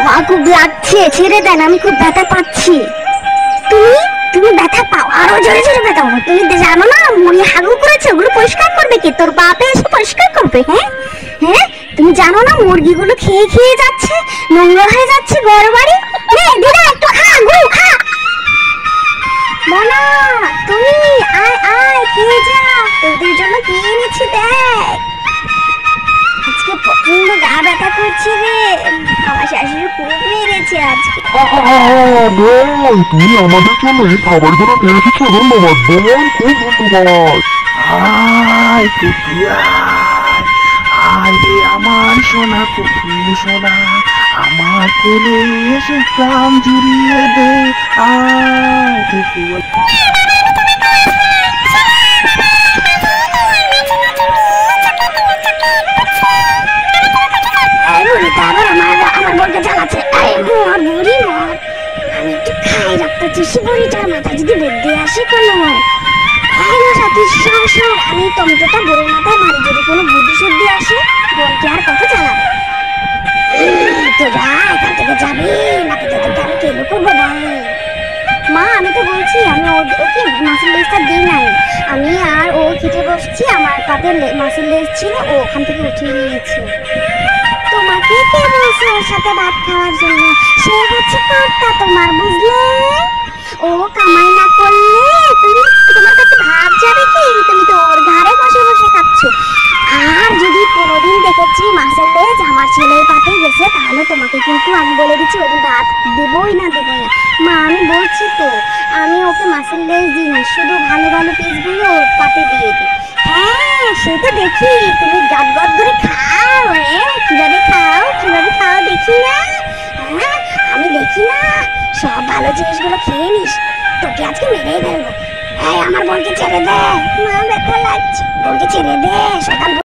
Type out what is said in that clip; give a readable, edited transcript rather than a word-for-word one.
মা খুব লাগছে, ছেড়ে দেন, আমি খুব ব্যথা পাচ্ছি। তুমি তুমি ব্যথা পাও, আরো জোরে জোরে ব্যথা পাও। তুমি জানো না মুড়ি হাগু করেছে, ওগুলো পরিষ্কার করবে কে? তোর বাপে এসে পরিষ্কার করবে? হ্যাঁ হ্যাঁ, তুমি জানো না মুরগিগুলো খেয়ে খেয়ে যাচ্ছে, নোংরা হয়ে যাচ্ছে ঘর বাড়ি। দিদা একটু খা, গুরু খা। মনা তুমি আয় আয়, খেয়ে যা, তোদের জন্য কি এনেছি দেখ। আজকে প্রচন্ড গা ব্যথা করছে রে, আমার শাশুড়ি খুব মেরেছে আজকে। বোন, তুমি আমাদের জন্য এই খাবারগুলো নিয়ে এসেছো, ধন্যবাদ বোন, খুব ধন্যবাদ। আয় কুকি আয়, আয় রে আমার সোনা কুকি সোনা, আমার কোলে এসে প্রাণ জুড়িয়ে দে। আয় কুকি বোনকে জ্বালাচ্ছে। বুড়ি মর, আমি একটু খাই, রক্ত চুষি বুড়িটার মাথায় যদি বুদ্ধি আসে কোনো। আমি টমেটোটা বুড়ির মাথায় মারি, যদি কোনো বুদ্ধি শুদ্ধি আসে বোনকে আর কত জ্বালাবে। তোরা এখান থেকে যাবি নাকি তোদেরকে আমি কেলো করবো বল? মা আমি তো বলছি আমি ওকে মাছের লেজটা দিই নাই, আমি আর ও খেতে বসছি, আমার পাতে মাছের লেজ ছিল, ও ওখান থেকে উঠিয়ে নিয়েছে। তোমাকে কে বলছে ওর সাথে ভাত খাওয়ার জন্য? সে হচ্ছে কর্তা তোমার, বুঝলে? ও কামাই না করলে তুমি, তোমার কাছে ভাত যাবে কি? তুমি তো ওর ঘাড়ে বসে বসে খাচ্ছ। আর যদি কোনোদিন দেখেছি মাছের লেজ আমার ছেলের পাতে গেছে, তাহলে তোমাকে কিন্তু আমি বলে দিচ্ছি ওই ভাত দেবই না, দেবই না। মা আমি বলছি তো, আমি ওকে মাছের লেজ দিই না, শুধু ভালো ভালো পিসগুলো ওর পাতে দিয়ে দিই। হ্যাঁ সে তো দেখি, তুমি গাট গট করে খাও। কিভাবে খাও, কিভাবে খাও দেখি না? হ্যাঁ আমি দেখি না, সব ভালো জিনিসগুলো খেয়ে নিস, তোকে আজকে মেরেই ফেলবো। আমার বোনকে ছেড়ে দে, মা ব্যথা লাগছে, বোনকে ছেড়ে দে। সকাল